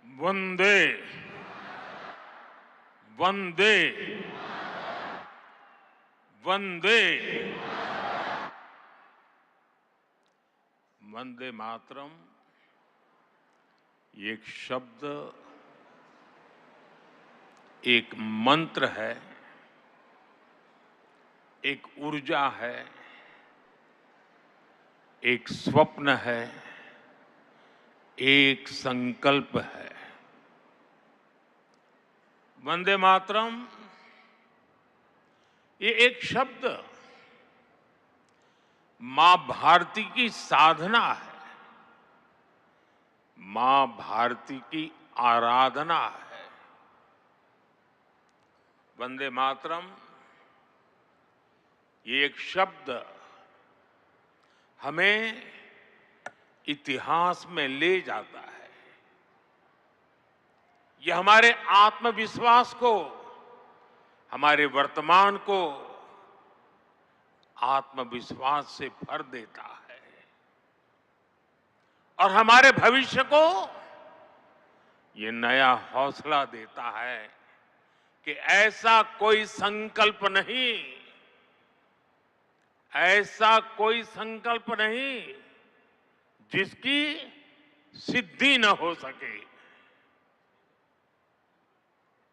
वंदे वंदे वंदे वंदे मातरम एक शब्द, एक मंत्र है, एक ऊर्जा है, एक स्वप्न है, एक संकल्प है। वंदे मातरम ये एक शब्द मां भारती की साधना है, मां भारती की आराधना है। वंदे मातरम ये एक शब्द हमें इतिहास में ले जाता है। यह हमारे आत्मविश्वास को, हमारे वर्तमान को आत्मविश्वास से भर देता है और हमारे भविष्य को ये नया हौसला देता है कि ऐसा कोई संकल्प नहीं, ऐसा कोई संकल्प नहीं जिसकी सिद्धि न हो सके,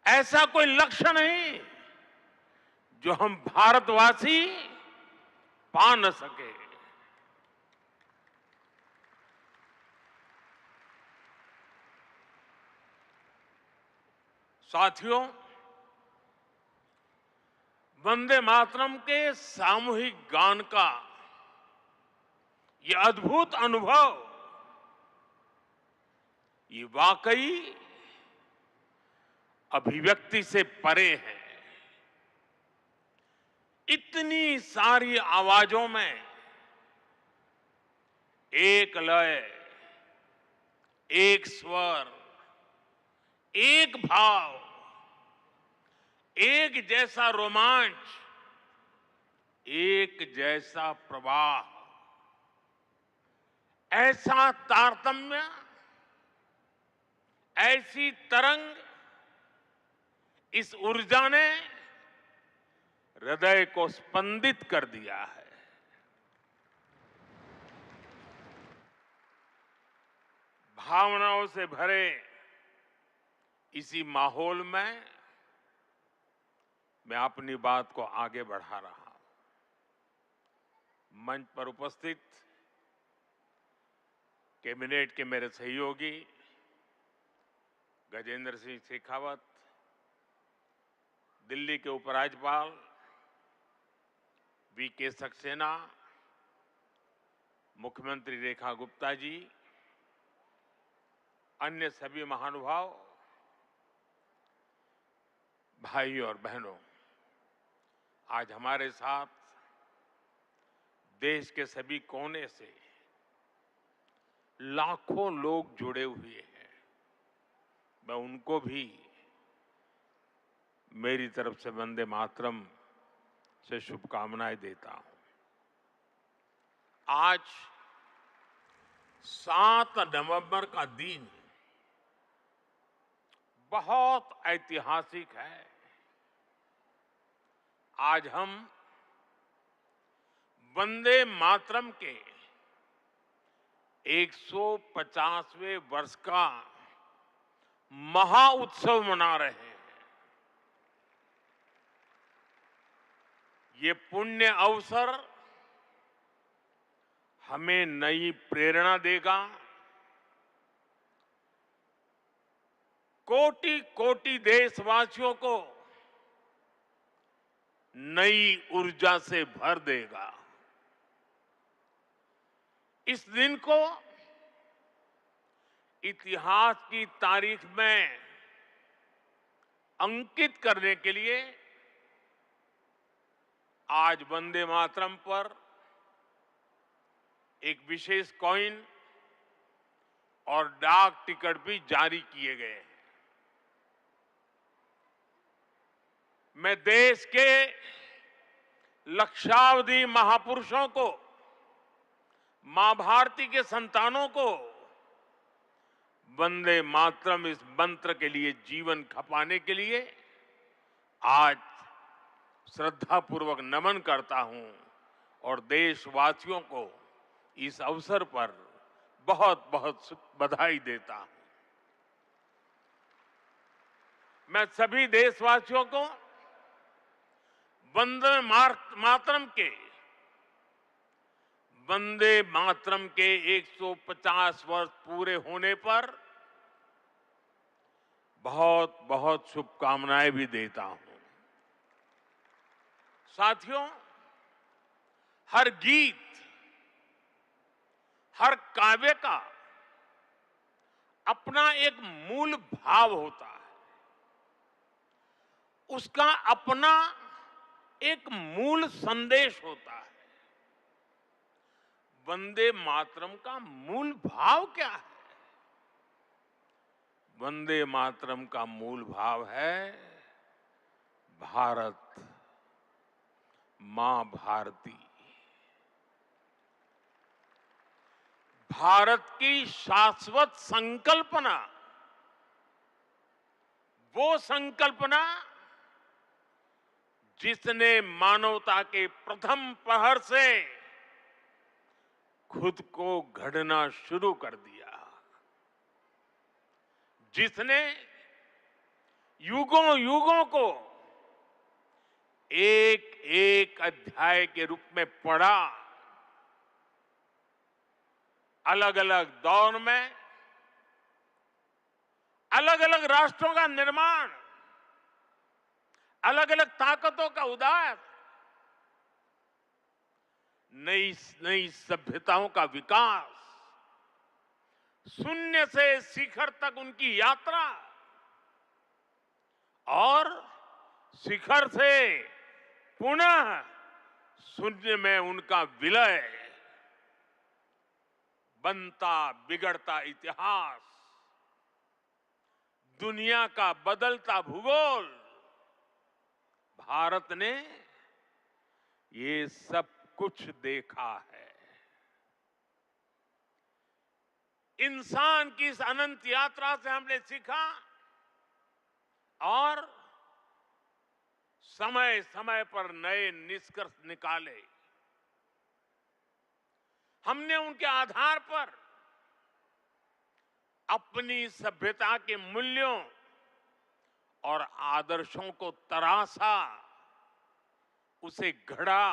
ऐसा कोई लक्ष्य नहीं जो हम भारतवासी पा न सके। साथियों, वंदे मातरम के सामूहिक गान का ये अद्भुत अनुभव, ये वाकई अभिव्यक्ति से परे है। इतनी सारी आवाजों में एक लय, एक स्वर, एक भाव, एक जैसा रोमांच, एक जैसा प्रवाह, ऐसा तारतम्य, ऐसी तरंग, इस ऊर्जा ने हृदय को स्पंदित कर दिया है। भावनाओं से भरे इसी माहौल में मैं अपनी बात को आगे बढ़ा रहा हूं। मंच पर उपस्थित कैबिनेट के मेरे सहयोगी गजेंद्र सिंह शेखावत, दिल्ली के उपराज्यपाल वीके सक्सेना, मुख्यमंत्री रेखा गुप्ता जी, अन्य सभी महानुभाव, भाई और बहनों, आज हमारे साथ देश के सभी कोने से लाखों लोग जुड़े हुए हैं। मैं उनको भी मेरी तरफ से वंदे मातरम से शुभकामनाएं देता हूं। आज 7 नवंबर का दिन बहुत ऐतिहासिक है। आज हम वंदे मातरम के 150वें वर्ष का महाउत्सव मना रहे हैं। ये पुण्य अवसर हमें नई प्रेरणा देगा, कोटि कोटि देशवासियों को नई ऊर्जा से भर देगा। इस दिन को इतिहास की तारीख में अंकित करने के लिए आज वंदे मातरम पर एक विशेष कॉइन और डाक टिकट भी जारी किए गए हैं। मैं देश के लक्षावधि महापुरुषों को, मां भारती के संतानों को वंदे मातरम इस मंत्र के लिए जीवन खपाने के लिए आज श्रद्धापूर्वक नमन करता हूं और देशवासियों को इस अवसर पर बहुत बहुत बधाई देता हूं। मैं सभी देशवासियों को वंदे मातरम के 150 वर्ष पूरे होने पर बहुत बहुत शुभकामनाएं भी देता हूं। साथियों, हर गीत, हर काव्य का अपना एक मूल भाव होता है, उसका अपना एक मूल संदेश होता है। वंदे मातरम का मूल भाव क्या है? वंदे मातरम का मूल भाव है भारत मां भारती। भारत की शाश्वत संकल्पना, वो संकल्पना जिसने मानवता के प्रथम पहर से खुद को गढ़ना शुरू कर दिया, जिसने युगों युगों को एक एक अध्याय के रूप में पढ़ा, अलग अलग दौर में अलग अलग राष्ट्रों का निर्माण, अलग अलग ताकतों का उदय, नई नई सभ्यताओं का विकास, शून्य से शिखर तक उनकी यात्रा और शिखर से पुनः शून्य में उनका विलय, बनता बिगड़ता इतिहास, दुनिया का बदलता भूगोल, भारत ने ये सब कुछ देखा है। इंसान की इस अनंत यात्रा से हमने सीखा और समय समय पर नए निष्कर्ष निकाले। हमने उनके आधार पर अपनी सभ्यता के मूल्यों और आदर्शों को तराशा, उसे गढ़ा।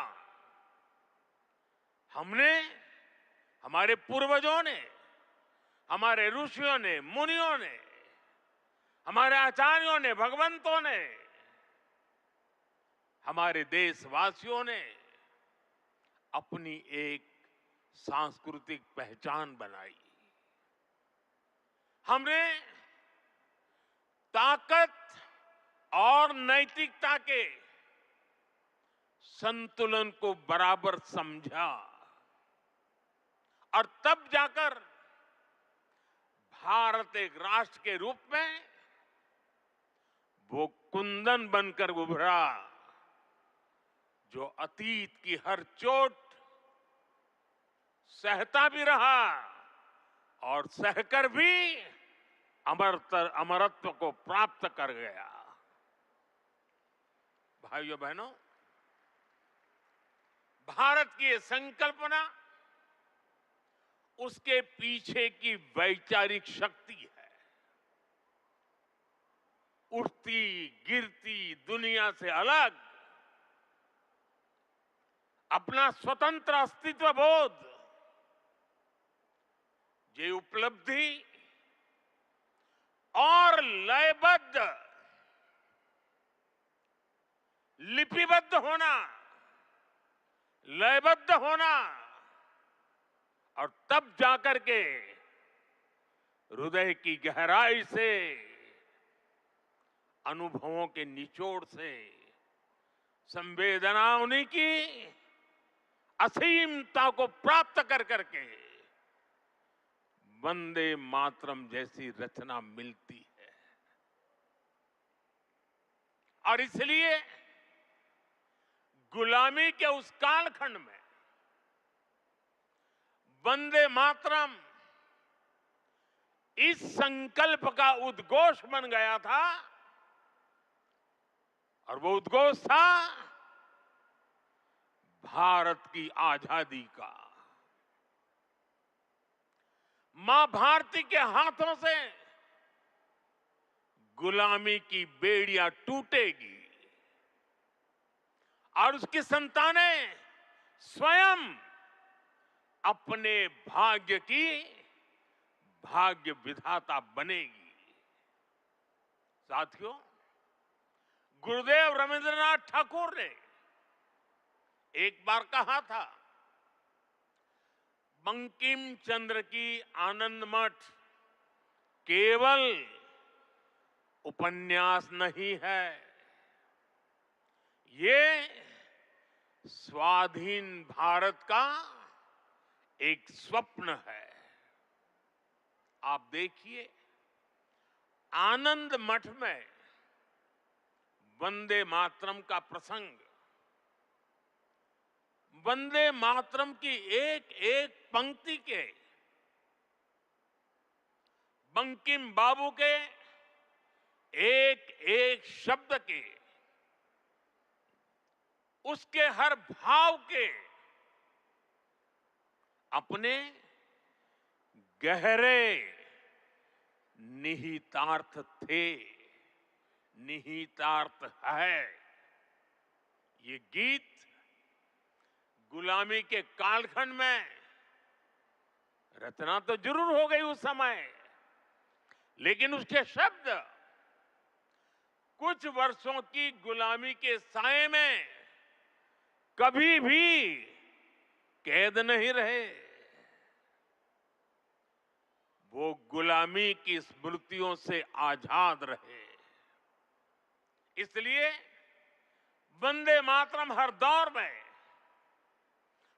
हमने, हमारे पूर्वजों ने, हमारे ऋषियों ने, मुनियों ने, हमारे आचार्यों ने, भगवंतों ने, हमारे देशवासियों ने अपनी एक सांस्कृतिक पहचान बनाई। हमने ताकत और नैतिकता के संतुलन को बराबर समझा और तब जाकर भारत एक राष्ट्र के रूप में वो कुंदन बनकर उभरा जो अतीत की हर चोट सहता भी रहा और सहकर भी अमरत्व को प्राप्त कर गया। भाइयों बहनों, भारत की ये संकल्पना, उसके पीछे की वैचारिक शक्ति है। उठती गिरती दुनिया से अलग अपना स्वतंत्र अस्तित्व बोध, ये उपलब्धि और लयबद्ध, लिपिबद्ध होना, लयबद्ध होना और तब जाकर के हृदय की गहराई से, अनुभवों के निचोड़ से, संवेदनाओं की असीमता को प्राप्त कर करके वंदे मातरम जैसी रचना मिलती है। और इसलिए गुलामी के उस कालखंड में वंदे मातरम इस संकल्प का उद्घोष बन गया था और वो उद्घोष था भारत की आजादी का। मां भारती के हाथों से गुलामी की बेड़ियां टूटेगी और उसकी संतानें स्वयं अपने भाग्य की भाग्य विधाता बनेगी। साथियों, गुरुदेव रविंद्रनाथ ठाकुर ने एक बार कहा था, बंकिम चंद्र की आनंद मठ केवल उपन्यास नहीं है, ये स्वाधीन भारत का एक स्वप्न है। आप देखिए, आनंद मठ में वंदे मातरम का प्रसंग, वंदे मातरम की एक एक पंक्ति के, बंकिम बाबू के एक एक शब्द के, उसके हर भाव के अपने गहरे निहितार्थ थे, निहितार्थ है। ये गीत गुलामी के कालखंड में रचना तो जरूर हो गई उस समय, लेकिन उसके शब्द कुछ वर्षों की गुलामी के साए में कभी भी कैद नहीं रहे। वो गुलामी की स्मृतियों से आजाद रहे। इसलिए वंदे मातरम हर दौर में,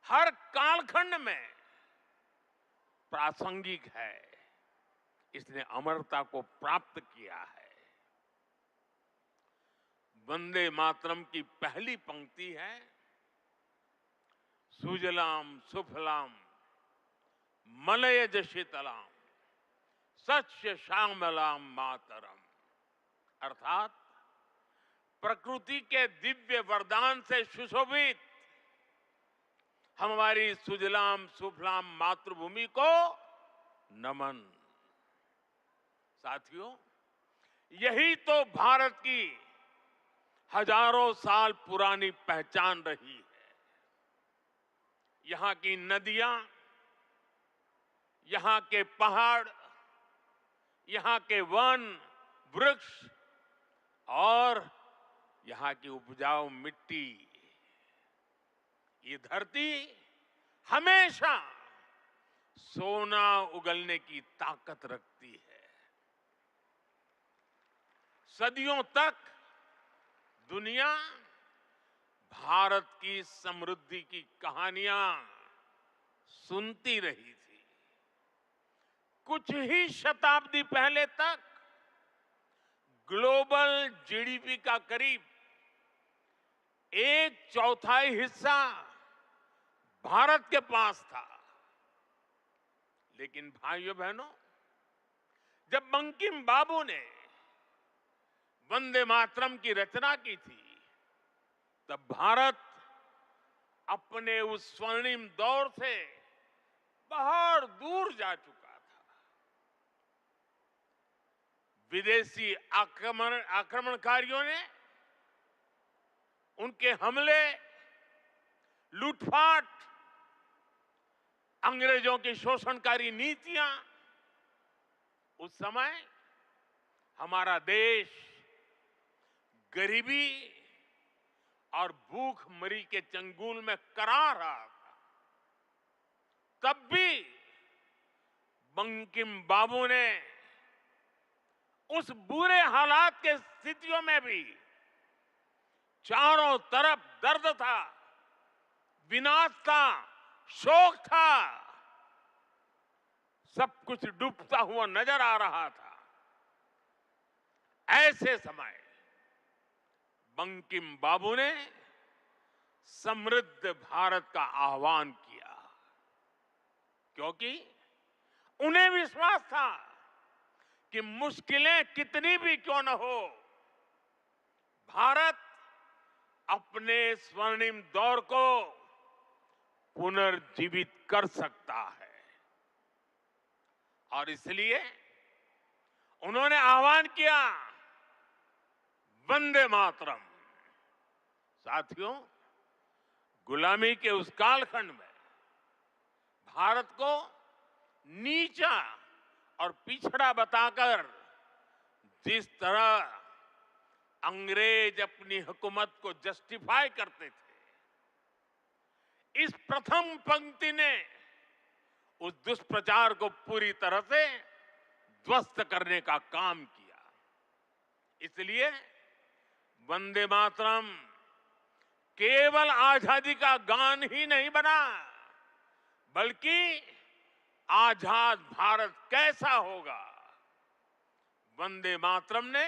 हर कालखंड में प्रासंगिक है। इसने अमरता को प्राप्त किया है। वंदे मातरम की पहली पंक्ति है, सुजलाम सुफलाम मलयज शीतलाम सस्य श्यामलाम मातरम। अर्थात प्रकृति के दिव्य वरदान से सुशोभित हमारी सुजलाम सुफलाम मातृभूमि को नमन। साथियों, यही तो भारत की हजारों साल पुरानी पहचान रही है। यहां की नदियां, यहां के पहाड़, यहां के वन वृक्ष और यहां की उपजाऊ मिट्टी, ये धरती हमेशा सोना उगलने की ताकत रखती है। सदियों तक दुनिया भारत की समृद्धि की कहानियां सुनती रही थी। कुछ ही शताब्दी पहले तक ग्लोबल जीडीपी का करीब 1/4 हिस्सा भारत के पास था। लेकिन भाइयों बहनों, जब बंकिम बाबू ने वंदे मातरम की रचना की थी, तब भारत अपने उस स्वर्णिम दौर से बहुत दूर जा चुका था। विदेशी आक्रमणकारियों ने उनके हमले, लूटपाट, अंग्रेजों की शोषणकारी नीतियां, उस समय हमारा देश गरीबी और भूखमरी के चंगुल में करा रहा था। तब भी बंकिम बाबू ने उस बुरे हालात के स्थितियों में भी, चारों तरफ दर्द था, विनाश था, शोक था, सब कुछ डूबता हुआ नजर आ रहा था। ऐसे समय बंकिम बाबू ने समृद्ध भारत का आह्वान किया, क्योंकि उन्हें विश्वास था कि मुश्किलें कितनी भी क्यों न हो, भारत अपने स्वर्णिम दौर को पुनर्जीवित कर सकता है। और इसलिए उन्होंने आह्वान किया, वंदे मातरम। साथियों, गुलामी के उस कालखंड में भारत को नीचा और पिछड़ा बताकर जिस तरह अंग्रेज अपनी हुकूमत को जस्टिफाई करते थे, इस प्रथम पंक्ति ने उस दुष्प्रचार को पूरी तरह से ध्वस्त करने का काम किया। इसलिए वंदे मातरम केवल आजादी का गान ही नहीं बना, बल्कि आजाद भारत कैसा होगा, वंदे मातरम ने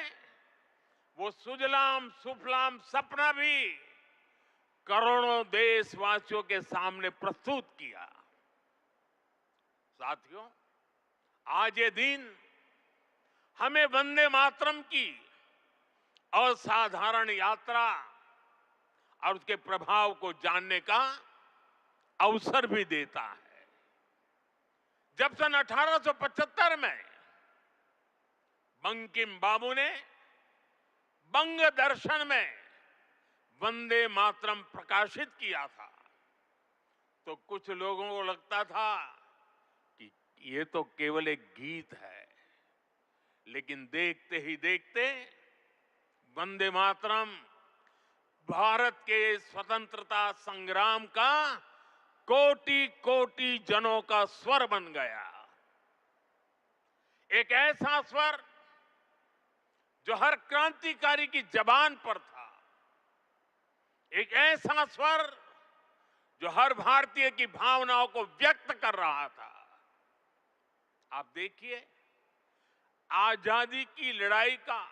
वो सुजलाम सुफलाम सपना भी करोड़ों देशवासियों के सामने प्रस्तुत किया। साथियों, आज ये दिन हमें वंदे मातरम की असाधारण यात्रा और उसके प्रभाव को जानने का अवसर भी देता है। जब सन 1875 में बंकिम बाबू ने बंग दर्शन में वंदे मातरम प्रकाशित किया था, तो कुछ लोगों को लगता था कि ये तो केवल एक गीत है। लेकिन देखते ही देखते वंदे मातरम भारत के स्वतंत्रता संग्राम का कोटि कोटि जनों का स्वर बन गया। एक ऐसा स्वर जो हर क्रांतिकारी की जबान पर था, एक ऐसा स्वर जो हर भारतीय की भावनाओं को व्यक्त कर रहा था। आप देखिए, आजादी की लड़ाई का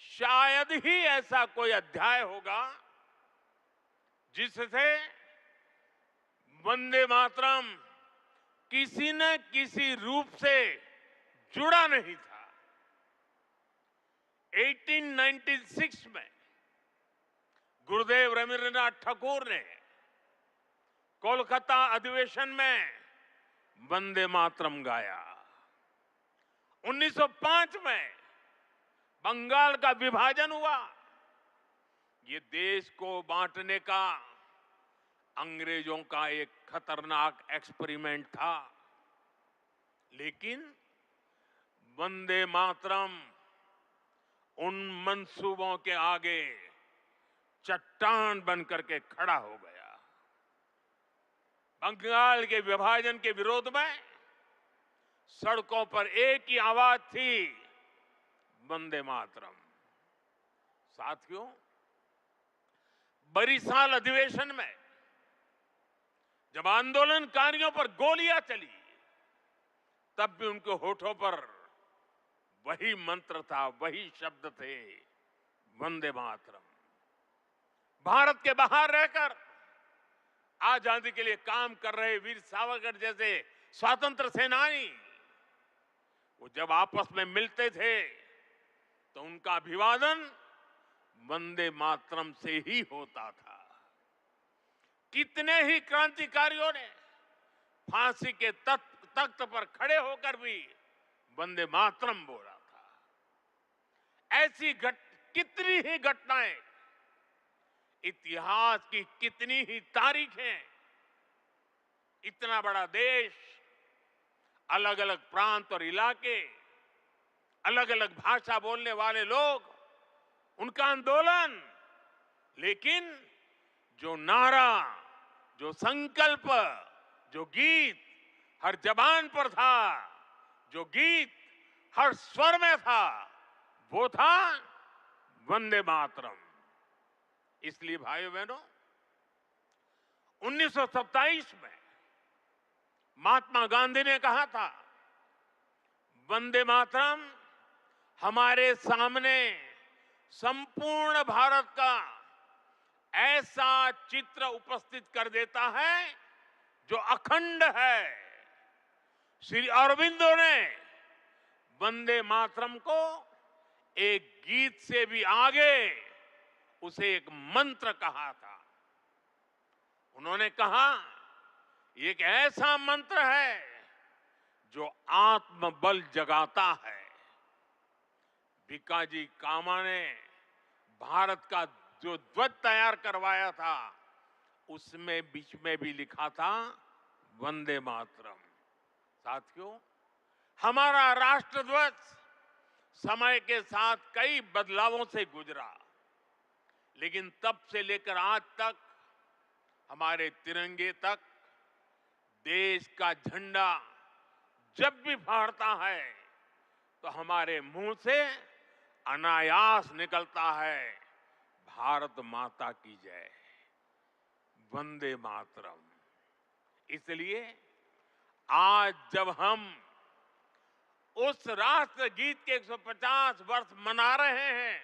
शायद ही ऐसा कोई अध्याय होगा जिससे वंदे मातरम किसी न किसी रूप से जुड़ा नहीं था। 1896 में गुरुदेव रवींद्रनाथ ठाकुर ने कोलकाता अधिवेशन में वंदे मातरम गाया। 1905 में बंगाल का विभाजन हुआ। ये देश को बांटने का अंग्रेजों का एक खतरनाक एक्सपेरिमेंट था, लेकिन वंदे मातरम उन मंसूबों के आगे चट्टान बनकर के खड़ा हो गया। बंगाल के विभाजन के विरोध में सड़कों पर एक ही आवाज थी, वंदे मातरम। साथियों, बरिसाल अधिवेशन में जब आंदोलनकारियों पर गोलियां चली, तब भी उनके होठों पर वही मंत्र था, वही शब्द थे, वंदे मातरम। भारत के बाहर रहकर आजादी के लिए काम कर रहे वीर सावरकर जैसे स्वतंत्र सेनानी, वो जब आपस में मिलते थे तो उनका अभिवादन वंदे मातरम से ही होता था। कितने ही क्रांतिकारियों ने फांसी के तख्त पर खड़े होकर भी वंदे मातरम बोला था। ऐसी कितनी ही घटनाएं, इतिहास की कितनी ही तारीखें, इतना बड़ा देश, अलग अलग प्रांत और इलाके, अलग अलग भाषा बोलने वाले लोग, उनका आंदोलन, लेकिन जो नारा, जो संकल्प, जो गीत हर जबान पर था, जो गीत हर स्वर में था, वो था वंदे मातरम। इसलिए भाइयों बहनों, 1927 में महात्मा गांधी ने कहा था, वंदे मातरम हमारे सामने संपूर्ण भारत का ऐसा चित्र उपस्थित कर देता है जो अखंड है। श्री अरविंदो ने वंदे मातरम को एक गीत से भी आगे उसे एक मंत्र कहा था। उन्होंने कहा, ये एक ऐसा मंत्र है जो आत्मबल जगाता है। भिकाजी कामा ने भारत का जो ध्वज तैयार करवाया था, उसमें बीच में भी लिखा था वंदे मातरम। साथियों, हमारा राष्ट्रध्वज समय के साथ कई बदलावों से गुजरा, लेकिन तब से लेकर आज तक हमारे तिरंगे तक देश का झंडा जब भी फहरता है तो हमारे मुंह से अनायास निकलता है, भारत माता की जय, वंदे मातरम। इसलिए आज जब हम उस राष्ट्र गीत के 150 वर्ष मना रहे हैं,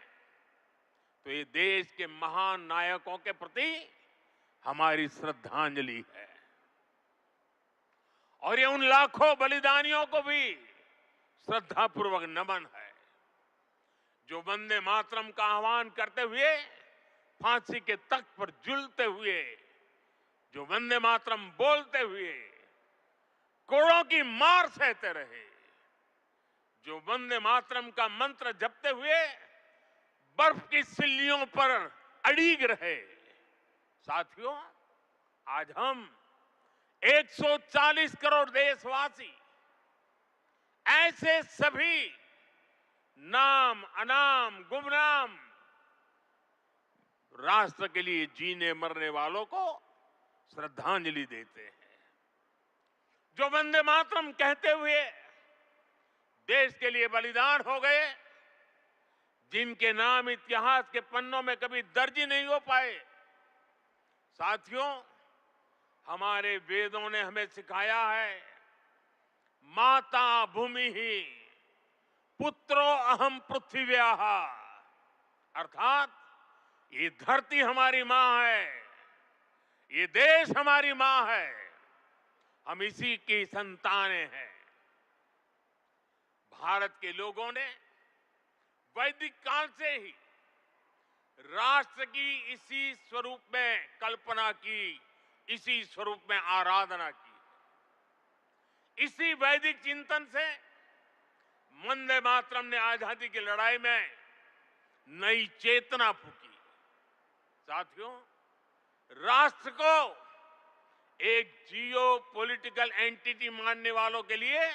तो ये देश के महान नायकों के प्रति हमारी श्रद्धांजलि है और ये उन लाखों बलिदानियों को भी श्रद्धापूर्वक नमन है जो वंदे मातरम का आह्वान करते हुए फांसी के तख्त पर झूलते हुए, जो वंदे मातरम बोलते हुए कोड़ों की मार सहते रहे, जो वंदे मातरम का मंत्र जपते हुए बर्फ की सिल्लियों पर अड़ीग रहे। साथियों, आज हम 140 करोड़ देशवासी ऐसे सभी नाम अनाम गुमनाम राष्ट्र के लिए जीने मरने वालों को श्रद्धांजलि देते हैं, जो वंदे मातरम कहते हुए देश के लिए बलिदान हो गए, जिनके नाम इतिहास के पन्नों में कभी दर्ज नहीं हो पाए। साथियों, हमारे वेदों ने हमें सिखाया है, माता भूमि ही पुत्रो अहम पृथ्व्याः, अर्थात ये धरती हमारी मां है, ये देश हमारी मां है, हम इसी की संतानें हैं। भारत के लोगों ने वैदिक काल से ही राष्ट्र की इसी स्वरूप में कल्पना की, इसी स्वरूप में आराधना की। इसी वैदिक चिंतन से वंदे मातरम ने आजादी की लड़ाई में नई चेतना फूंकी। साथियों, राष्ट्र को एक जियो पॉलिटिकल एंटिटी मानने वालों के लिए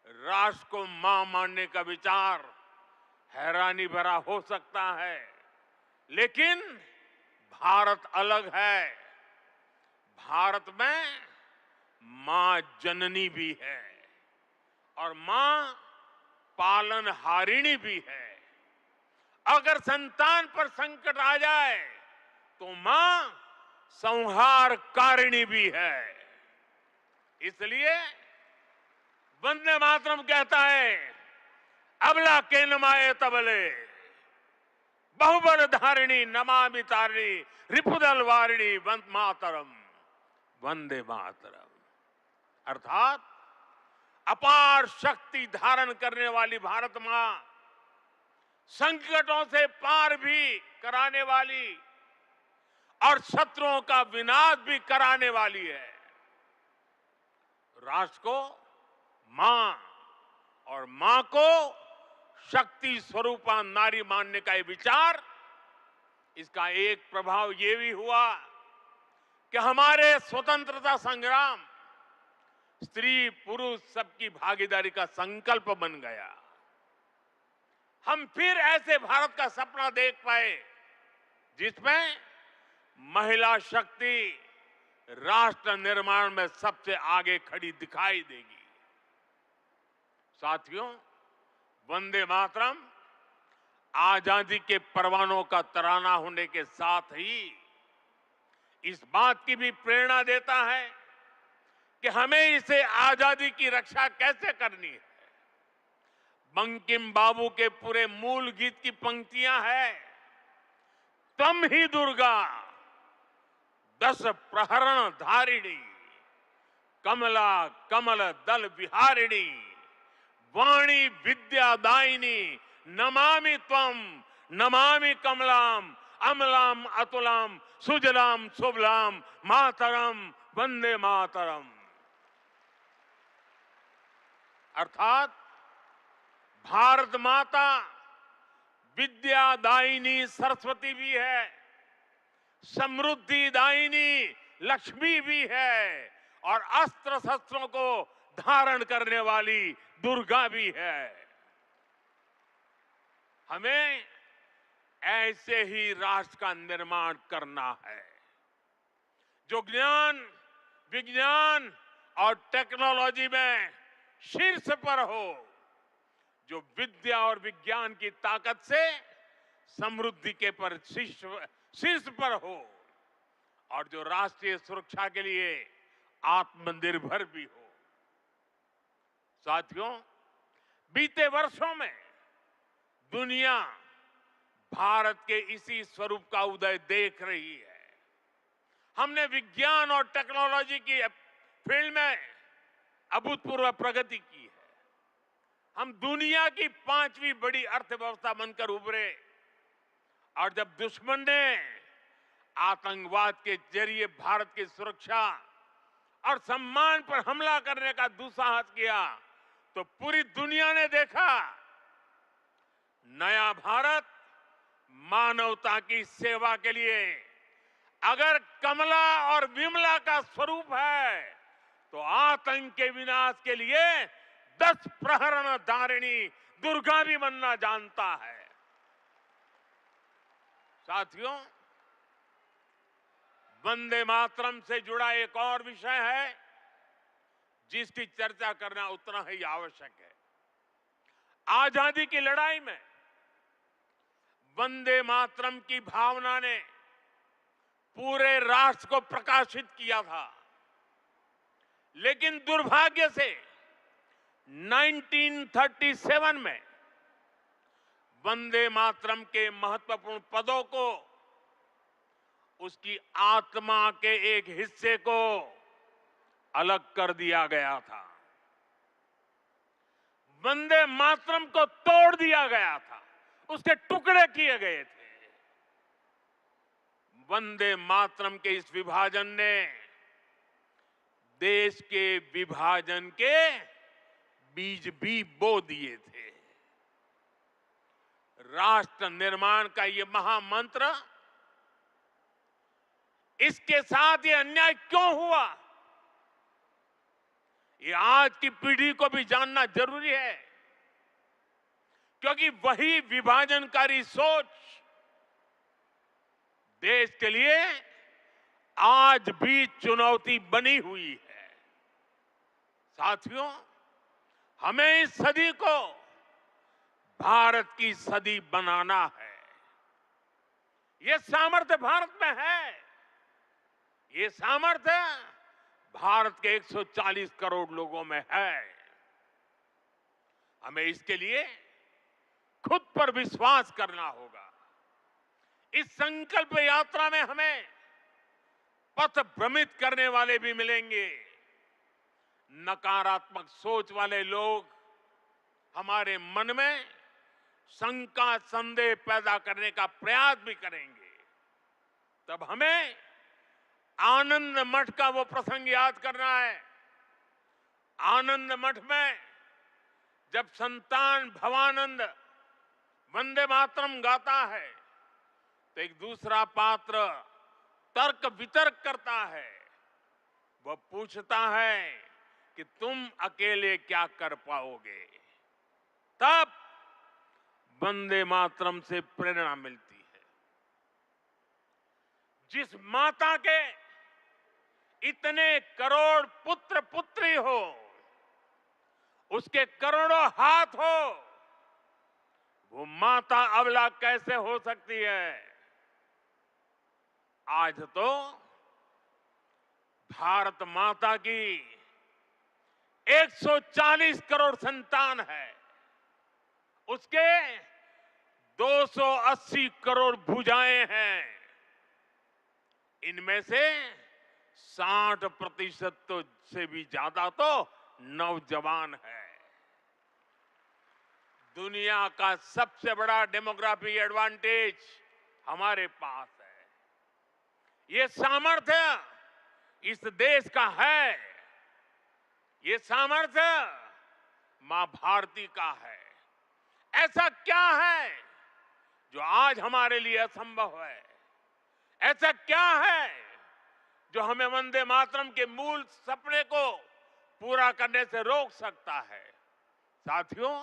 राष्ट्र को मां मानने का विचार हैरानी भरा हो सकता है, लेकिन भारत अलग है। भारत में मां जननी भी है और मां पालनहारिणी भी है। अगर संतान पर संकट आ जाए तो मां संहारकारिणी भी है। इसलिए वंदे मातरम कहता है, अबला के नमाए तबले बहुबल धारिणी नमामि तारिणी रिपुदल वारिणी वंदे मातरम, वंदे मातरम। अर्थात अपार शक्ति धारण करने वाली भारत मां, संकटों से पार भी कराने वाली और शत्रुओं का विनाश भी कराने वाली है। राष्ट्र को मां और मां को शक्ति स्वरूपा नारी मानने का ये विचार, इसका एक प्रभाव ये भी हुआ कि हमारे स्वतंत्रता संग्राम स्त्री पुरुष सबकी भागीदारी का संकल्प बन गया। हम फिर ऐसे भारत का सपना देख पाए जिसमें महिला शक्ति राष्ट्र निर्माण में सबसे आगे खड़ी दिखाई देगी। साथियों, वंदे मातरम आजादी के परवानों का तराना होने के साथ ही इस बात की भी प्रेरणा देता है कि हमें इसे आजादी की रक्षा कैसे करनी है। बंकिम बाबू के पूरे मूल गीत की पंक्तियां हैं, तम ही दुर्गा 10 प्रहरण धारिणी, कमला कमल दल विहारिणी, वाणी विद्यादायिनी नमामि त्वम नमामि कमलाम अमलाम अतुलाम सुजलाम सुबलाम मातरम वंदे मातरम। अर्थात भारत माता विद्यादायिनी सरस्वती भी है, समृद्धि दायिनी लक्ष्मी भी है और अस्त्र शस्त्रों को धारण करने वाली दुर्गा भी है। हमें ऐसे ही राष्ट्र का निर्माण करना है जो ज्ञान विज्ञान और टेक्नोलॉजी में शीर्ष पर हो, जो विद्या और विज्ञान की ताकत से समृद्धि के पर शीर्ष पर हो और जो राष्ट्रीय सुरक्षा के लिए आत्मनिर्भर भी हो। साथियों, बीते वर्षों में दुनिया भारत के इसी स्वरूप का उदय देख रही है। हमने विज्ञान और टेक्नोलॉजी की फील्ड में अभूतपूर्व प्रगति की है। हम दुनिया की 5वीं बड़ी अर्थव्यवस्था बनकर उभरे और जब दुश्मन ने आतंकवाद के जरिए भारत की सुरक्षा और सम्मान पर हमला करने का दुस्साहस किया तो पूरी दुनिया ने देखा नया भारत मानवता की सेवा के लिए अगर कमला और विमला का स्वरूप है तो आतंक के विनाश के लिए 10 प्रहरण धारिणी दुर्गा भी बनना जानता है। साथियों, वंदे मातरम से जुड़ा एक और विषय है जिसकी चर्चा करना उतना ही आवश्यक है। आजादी की लड़ाई में वंदे मातरम की भावना ने पूरे राष्ट्र को प्रकाशित किया था, लेकिन दुर्भाग्य से 1937 में वंदे मातरम के महत्वपूर्ण पदों को उसकी आत्मा के एक हिस्से को अलग कर दिया गया था, वंदे मातरम को तोड़ दिया गया था, उसके टुकड़े किए गए थे। वंदे मातरम के इस विभाजन ने देश के विभाजन के बीज भी बो दिए थे। राष्ट्र निर्माण का ये महामंत्र, इसके साथ ये अन्याय क्यों हुआ, ये आज की पीढ़ी को भी जानना जरूरी है, क्योंकि वही विभाजनकारी सोच देश के लिए आज भी चुनौती बनी हुई है। साथियों, हमें इस सदी को भारत की सदी बनाना है। ये सामर्थ्य भारत में है, ये सामर्थ्य भारत के 140 करोड़ लोगों में है। हमें इसके लिए खुद पर विश्वास करना होगा। इस संकल्प यात्रा में हमें पथ भ्रमित करने वाले भी मिलेंगे, नकारात्मक सोच वाले लोग हमारे मन में शंका संदेह पैदा करने का प्रयास भी करेंगे। तब हमें आनंद मठ का वो प्रसंग याद करना है। आनंद मठ में जब संतान भवानंद वंदे मातरम गाता है तो एक दूसरा पात्र तर्क वितर्क करता है। वह पूछता है कि तुम अकेले क्या कर पाओगे। तब वंदे मातरम से प्रेरणा मिलती है। जिस माता के इतने करोड़ पुत्र पुत्री हो, उसके करोड़ों हाथ हो, वो माता अबला कैसे हो सकती है। आज तो भारत माता की 140 करोड़ संतान है, उसके 280 करोड़ भुजाएं हैं। इनमें से 60% तो से भी ज्यादा तो नौजवान है। दुनिया का सबसे बड़ा डेमोग्राफिक एडवांटेज हमारे पास है। ये सामर्थ्य इस देश का है। ये सामर्थ्य मां भारती का है। ऐसा क्या है जो आज हमारे लिए असंभव है? ऐसा क्या है जो हमें वंदे मातरम के मूल सपने को पूरा करने से रोक सकता है? साथियों,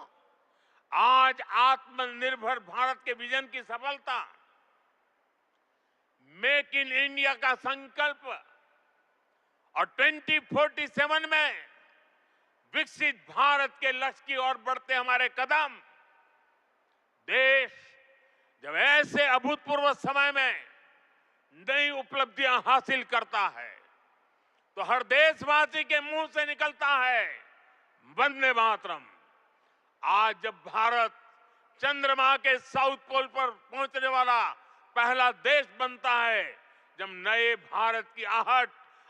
आज आत्मनिर्भर भारत के विजन की सफलता, मेक इन इंडिया का संकल्प और 2047 में विकसित भारत के लक्ष्य की ओर बढ़ते हमारे कदम, देश जब ऐसे अभूतपूर्व समय में नई उपलब्धियां हासिल करता है तो हर देशवासी के मुंह से निकलता है वंदे मातरम। आज जब भारत चंद्रमा के साउथ पोल पर पहुंचने वाला पहला देश बनता है, जब नए भारत की आहट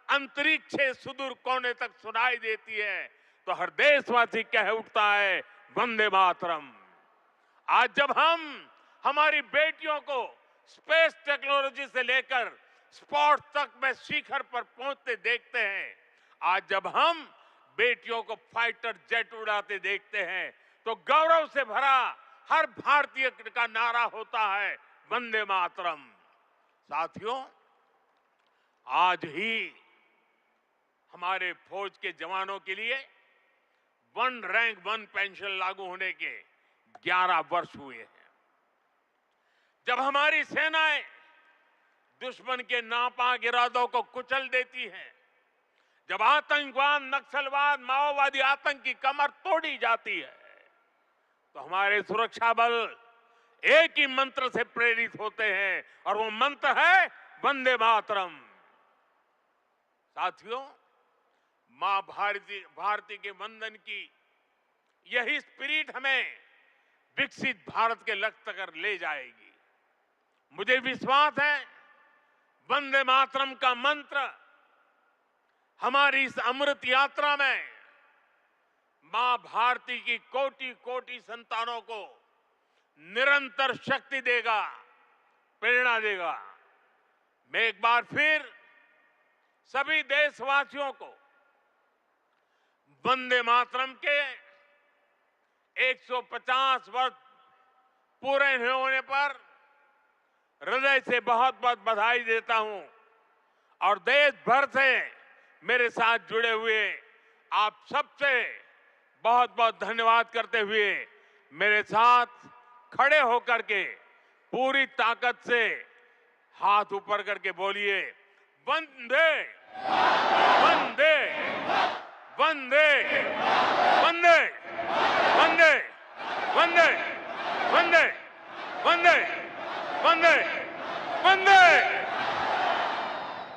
अंतरिक्ष से सुदूर कोने तक सुनाई देती है, तो हर देशवासी कह उठता है वंदे मातरम। आज जब हम हमारी बेटियों को स्पेस टेक्नोलॉजी से लेकर स्पोर्ट्स तक में शिखर पर पहुंचते देखते हैं, आज जब हम बेटियों को फाइटर जेट उड़ाते देखते हैं, तो गौरव से भरा हर भारतीय का नारा होता है वंदे मातरम। साथियों, आज ही हमारे फौज के जवानों के लिए वन रैंक वन पेंशन लागू होने के 11 वर्ष हुए हैं। जब हमारी सेनाएं दुश्मन के नापाक इरादों को कुचल देती हैं, जब आतंकवाद, नक्सलवाद, माओवादी आतंक की कमर तोड़ी जाती है, तो हमारे सुरक्षा बल एक ही मंत्र से प्रेरित होते हैं और वो मंत्र है वंदे मातरम। साथियों, मां भारती के वंदन की यही स्पिरिट हमें विकसित भारत के लक्ष्य तक ले जाएगी। मुझे विश्वास है वंदे मातरम का मंत्र हमारी इस अमृत यात्रा में मां भारती की कोटि कोटि संतानों को निरंतर शक्ति देगा, प्रेरणा देगा। मैं एक बार फिर सभी देशवासियों को वंदे मातरम के 150 वर्ष पूरे होने पर हृदय से बहुत बहुत बधाई देता हूं और देश भर से मेरे साथ जुड़े हुए आप सबसे बहुत बहुत धन्यवाद करते हुए मेरे साथ खड़े होकर के पूरी ताकत से हाथ ऊपर करके बोलिए वंदे वंदे वंदे वंदे वंदे वंदे वंदे वंदे वंदे वंदे।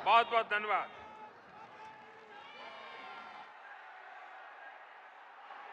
बहुत बहुत धन्यवाद।